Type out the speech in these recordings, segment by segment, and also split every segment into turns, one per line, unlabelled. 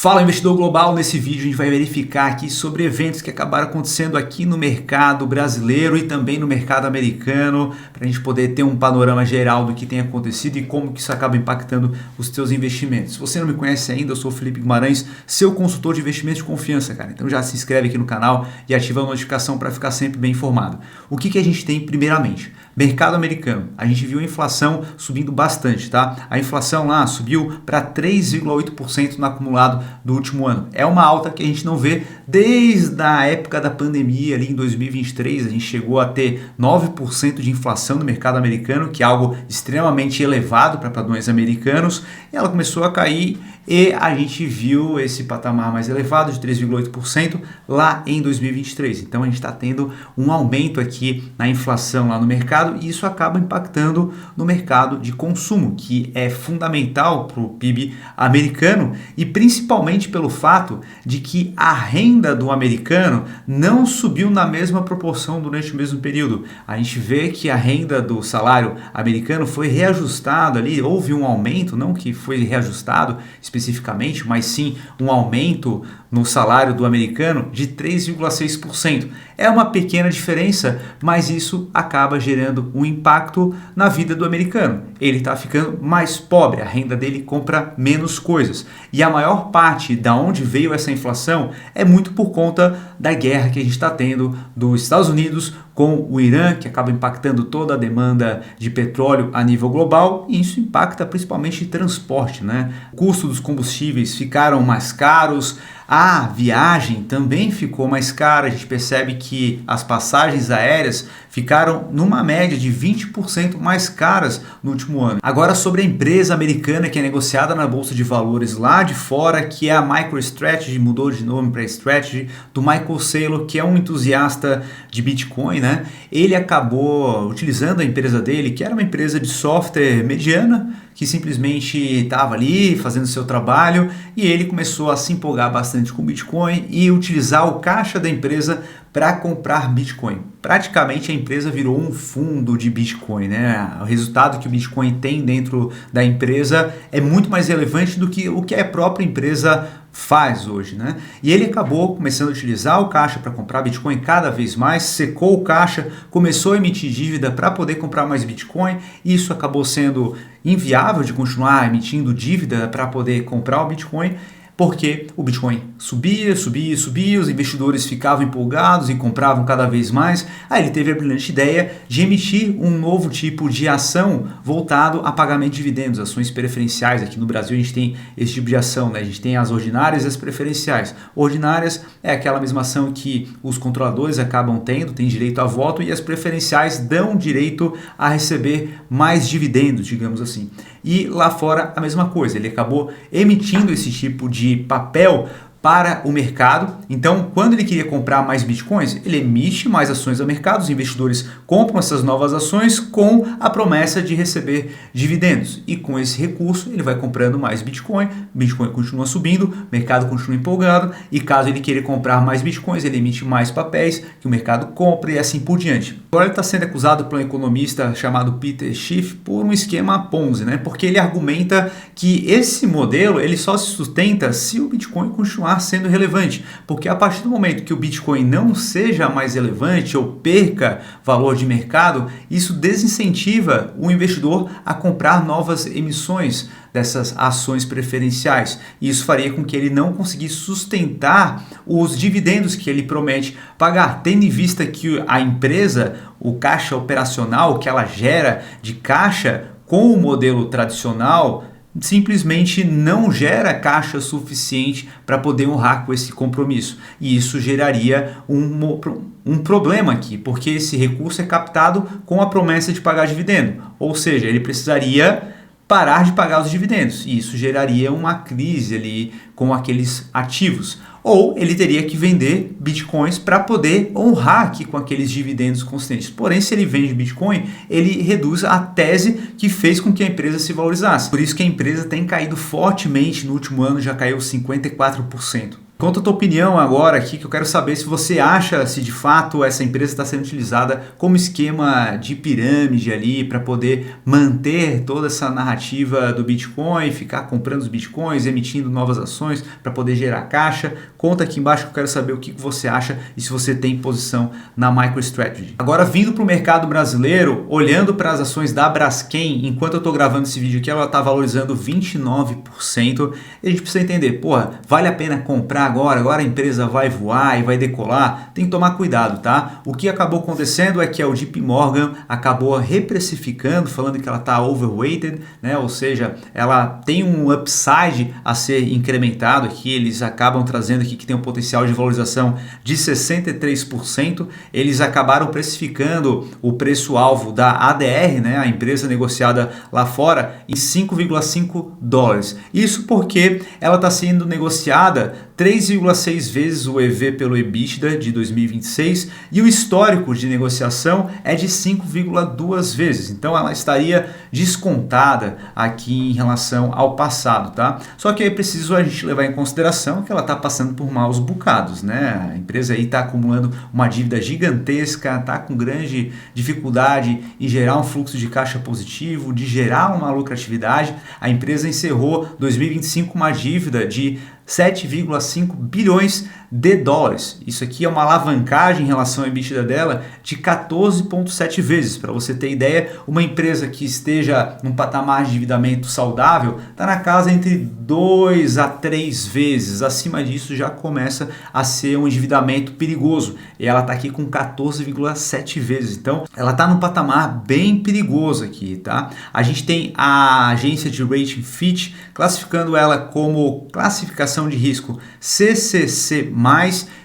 Fala investidor global, nesse vídeo a gente vai verificar aqui sobre eventos que acabaram acontecendo aqui no mercado brasileiro e também no mercado americano, para a gente poder ter um panorama geral do que tem acontecido e como que isso acaba impactando os teus investimentos. Se você não me conhece ainda, eu sou o Felipe Guimarães, seu consultor de investimentos de confiança, cara. Então já se inscreve aqui no canal e ativa a notificação para ficar sempre bem informado. O que a gente tem primeiramente? Mercado americano, a gente viu a inflação subindo bastante, tá? A inflação lá subiu para 3,8% no acumulado do último ano. É uma alta que a gente não vê desde a época da pandemia ali em 2023, a gente chegou a ter 9% de inflação no mercado americano, que é algo extremamente elevado para padrões americanos, e ela começou a cair e a gente viu esse patamar mais elevado de 3,8% lá em 2023. Então a gente está tendo um aumento aqui na inflação lá no mercado e isso acaba impactando no mercado de consumo, que é fundamental para o PIB americano e principalmente pelo fato de que a renda do americano não subiu na mesma proporção durante o mesmo período. A gente vê que a renda do salário americano foi reajustado ali, houve um aumento, não que foi reajustado especificamente, mas sim um aumento no salário do americano de 3,6%. É uma pequena diferença, mas isso acaba gerando um impacto na vida do americano. Ele está ficando mais pobre, a renda dele compra menos coisas. E a maior parte da onde veio essa inflação é muito por conta da guerra que a gente está tendo dos Estados Unidos com o Irã, que acaba impactando toda a demanda de petróleo a nível global, e isso impacta principalmente o transporte, né? O custo dos combustíveis ficaram mais caros, a viagem também ficou mais cara, a gente percebe que as passagens aéreas ficaram numa média de 20% mais caras no último ano. Agora sobre a empresa americana que é negociada na Bolsa de Valores lá de fora, que é a MicroStrategy, mudou de nome para Strategy, do Michael Saylor, que é um entusiasta de Bitcoin, né? Ele acabou utilizando a empresa dele, que era uma empresa de software mediana, que simplesmente estava ali fazendo seu trabalho e ele começou a se empolgar bastante com Bitcoin e utilizar o caixa da empresa para comprar Bitcoin. Praticamente a empresa virou um fundo de Bitcoin, né? O resultado que o Bitcoin tem dentro da empresa é muito mais relevante do que o que a própria empresa faz hoje, né? E ele acabou começando a utilizar o caixa para comprar Bitcoin cada vez mais, secou o caixa, começou a emitir dívida para poder comprar mais Bitcoin, e isso acabou sendo inviável de continuar emitindo dívida para poder comprar o Bitcoin, porque o Bitcoin subia, os investidores ficavam empolgados e compravam cada vez mais. Aí ele teve a brilhante ideia de emitir um novo tipo de ação voltado a pagamento de dividendos, ações preferenciais. Aqui no Brasil a gente tem esse tipo de ação, né? A gente tem as ordinárias e as preferenciais. Ordinárias é aquela mesma ação que os controladores acabam tendo, tem direito a voto, e as preferenciais dão direito a receber mais dividendos, digamos assim. E lá fora a mesma coisa, ele acabou emitindo esse tipo de papel para o mercado. Então, quando ele queria comprar mais bitcoins, ele emite mais ações ao mercado, os investidores compram essas novas ações com a promessa de receber dividendos. E com esse recurso, ele vai comprando mais bitcoin, bitcoin continua subindo, o mercado continua empolgado, e caso ele queira comprar mais bitcoins, ele emite mais papéis que o mercado compra e assim por diante. Agora ele está sendo acusado por um economista chamado Peter Schiff por um esquema Ponzi, né? Porque ele argumenta que esse modelo ele só se sustenta se o Bitcoin continuar sendo relevante, porque a partir do momento que o Bitcoin não seja mais relevante ou perca valor de mercado, isso desincentiva o investidor a comprar novas emissões dessas ações preferenciais. E isso faria com que ele não conseguisse sustentar os dividendos que ele promete pagar, tendo em vista que a empresa, o caixa operacional que ela gera de caixa com o modelo tradicional, simplesmente não gera caixa suficiente para poder honrar com esse compromisso. E isso geraria um problema aqui, porque esse recurso é captado com a promessa de pagar dividendo. Ou seja, ele precisaria parar de pagar os dividendos, e isso geraria uma crise ali com aqueles ativos. Ou ele teria que vender bitcoins para poder honrar aqui com aqueles dividendos consistentes. Porém, se ele vende bitcoin, ele reduz a tese que fez com que a empresa se valorizasse. Por isso que a empresa tem caído fortemente no último ano, já caiu 54%. Conta a tua opinião agora aqui, que eu quero saber se você acha se de fato essa empresa está sendo utilizada como esquema de pirâmide ali para poder manter toda essa narrativa do Bitcoin, ficar comprando os Bitcoins, emitindo novas ações para poder gerar caixa. Conta aqui embaixo que eu quero saber o que você acha e se você tem posição na MicroStrategy. Agora vindo para o mercado brasileiro, olhando para as ações da Braskem, enquanto eu estou gravando esse vídeo aqui, ela está valorizando 29%. E a gente precisa entender, porra, vale a pena comprar agora a empresa vai voar e vai decolar? Tem que tomar cuidado, tá? O que acabou acontecendo é que a JP Morgan acabou reprecificando, falando que ela está overweighted, né? Ou seja, ela tem um upside a ser incrementado aqui, eles acabam trazendo aqui que tem um potencial de valorização de 63%, eles acabaram precificando o preço-alvo da ADR, né? A empresa negociada lá fora, em 5,5 dólares. Isso porque ela está sendo negociada 3,6 vezes o EV pelo EBITDA de 2026 e o histórico de negociação é de 5,2 vezes. Então ela estaria descontada aqui em relação ao passado, tá? Só que é preciso a gente levar em consideração que ela está passando por maus bocados, né? A empresa aí está acumulando uma dívida gigantesca, está com grande dificuldade em gerar um fluxo de caixa positivo, de gerar uma lucratividade. A empresa encerrou 2025 com uma dívida de 7,5 bilhões de dólares. Isso aqui é uma alavancagem em relação à EBITDA dela de 14,7 vezes. Para você ter ideia, uma empresa que esteja num patamar de endividamento saudável está na casa entre 2 a 3 vezes. Acima disso já começa a ser um endividamento perigoso. E ela está aqui com 14,7 vezes. Então ela está num patamar bem perigoso aqui, tá? A gente tem a agência de rating Fitch classificando ela como classificação de risco CCC+,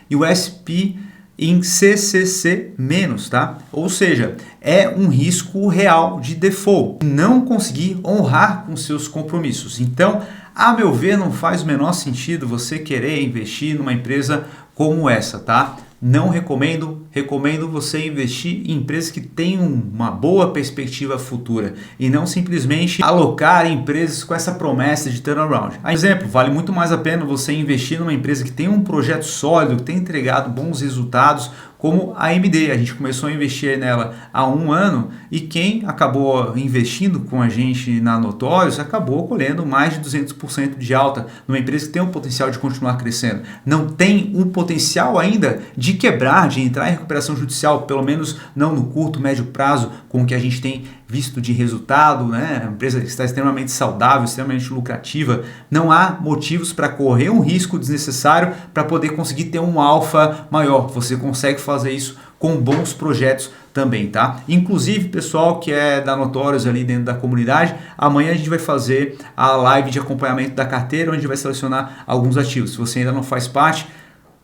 e o SP em CCC-, tá? Ou seja, é um risco real de default, não conseguir honrar com seus compromissos. Então, a meu ver, não faz o menor sentido você querer investir numa empresa como essa, tá? Não recomendo você investir em empresas que tenham uma boa perspectiva futura e não simplesmente alocar em empresas com essa promessa de turnaround. Por exemplo, vale muito mais a pena você investir numa empresa que tem um projeto sólido, que tem entregado bons resultados, como a AMD. A gente começou a investir nela há um ano e quem acabou investindo com a gente na Notorious acabou colhendo mais de 200% de alta numa empresa que tem um potencial de continuar crescendo. Não tem um potencial ainda de quebrar, de entrar em recuperação judicial, pelo menos não no curto, médio prazo, com o que a gente tem visto de resultado, né? A empresa está extremamente saudável, extremamente lucrativa. Não há motivos para correr um risco desnecessário para poder conseguir ter um alfa maior. Você consegue fazer isso com bons projetos também, tá? Inclusive, pessoal que é da Notorious ali dentro da comunidade, amanhã a gente vai fazer a live de acompanhamento da carteira, onde a gente vai selecionar alguns ativos. Se você ainda não faz parte,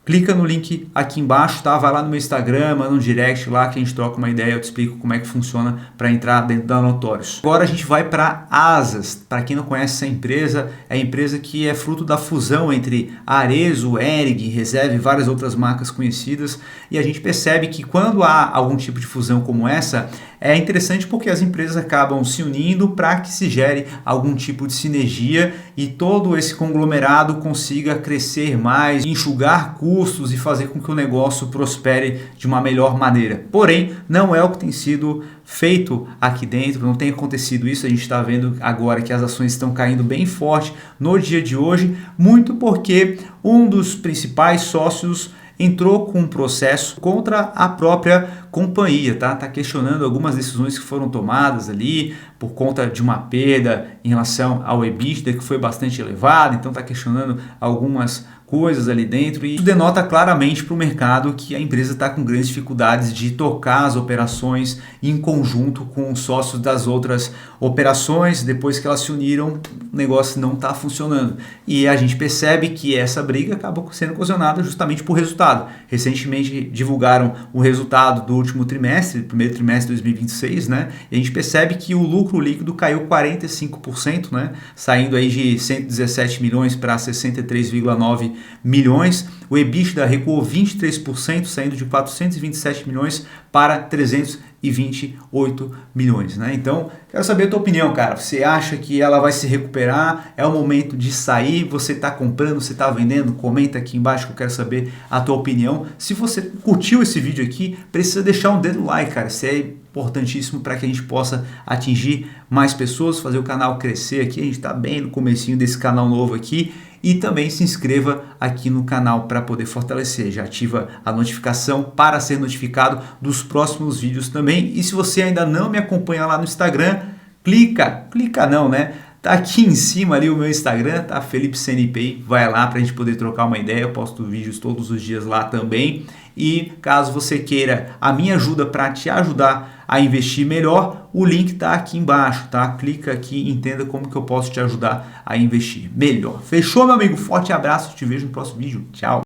clica no link aqui embaixo, tá? Vai lá no meu Instagram, manda um direct lá que a gente troca uma ideia, eu te explico como é que funciona para entrar dentro da Notorious. Agora a gente vai para Asas. Para quem não conhece essa empresa, é a empresa que é fruto da fusão entre Arezzo, Erig, Reserve e várias outras marcas conhecidas. E a gente percebe que quando há algum tipo de fusão como essa, é interessante porque as empresas acabam se unindo para que se gere algum tipo de sinergia e todo esse conglomerado consiga crescer mais, enxugar custos e fazer com que o negócio prospere de uma melhor maneira. Porém, não é o que tem sido feito aqui dentro, não tem acontecido isso. A gente está vendo agora que as ações estão caindo bem forte no dia de hoje, muito porque um dos principais sócios entrou com um processo contra a própria companhia, tá? Tá questionando algumas decisões que foram tomadas ali por conta de uma perda em relação ao EBITDA que foi bastante elevada, então tá questionando algumas coisas ali dentro e isso denota claramente para o mercado que a empresa está com grandes dificuldades de tocar as operações em conjunto com os sócios das outras operações. Depois que elas se uniram, o negócio não está funcionando e a gente percebe que essa briga acaba sendo ocasionada justamente por resultado. Recentemente divulgaram o resultado do último trimestre, primeiro trimestre de 2026, né? E a gente percebe que o lucro líquido caiu 45%, né? Saindo aí de 117 milhões para 63,9 milhões. O EBITDA recuou 23%, saindo de 427 milhões para 300 228 milhões, né? Então, quero saber a tua opinião, cara. Você acha que ela vai se recuperar? É o momento de sair? Você está comprando? Você está vendendo? Comenta aqui embaixo que eu quero saber a tua opinião. Se você curtiu esse vídeo aqui, precisa deixar um dedo no like, cara. Isso é importantíssimo para que a gente possa atingir mais pessoas, fazer o canal crescer aqui. A gente está bem no comecinho desse canal novo aqui. E também se inscreva aqui no canal para poder fortalecer. Já ativa a notificação para ser notificado dos próximos vídeos também. E se você ainda não me acompanha lá no Instagram, clica não, né? Tá aqui em cima ali o meu Instagram, tá? Felipe CNPI, vai lá para a gente poder trocar uma ideia. Eu posto vídeos todos os dias lá também. E caso você queira a minha ajuda para te ajudar a investir melhor, o link tá aqui embaixo, tá? Clica aqui e entenda como que eu posso te ajudar a investir melhor. Fechou, meu amigo? Forte abraço, te vejo no próximo vídeo. Tchau!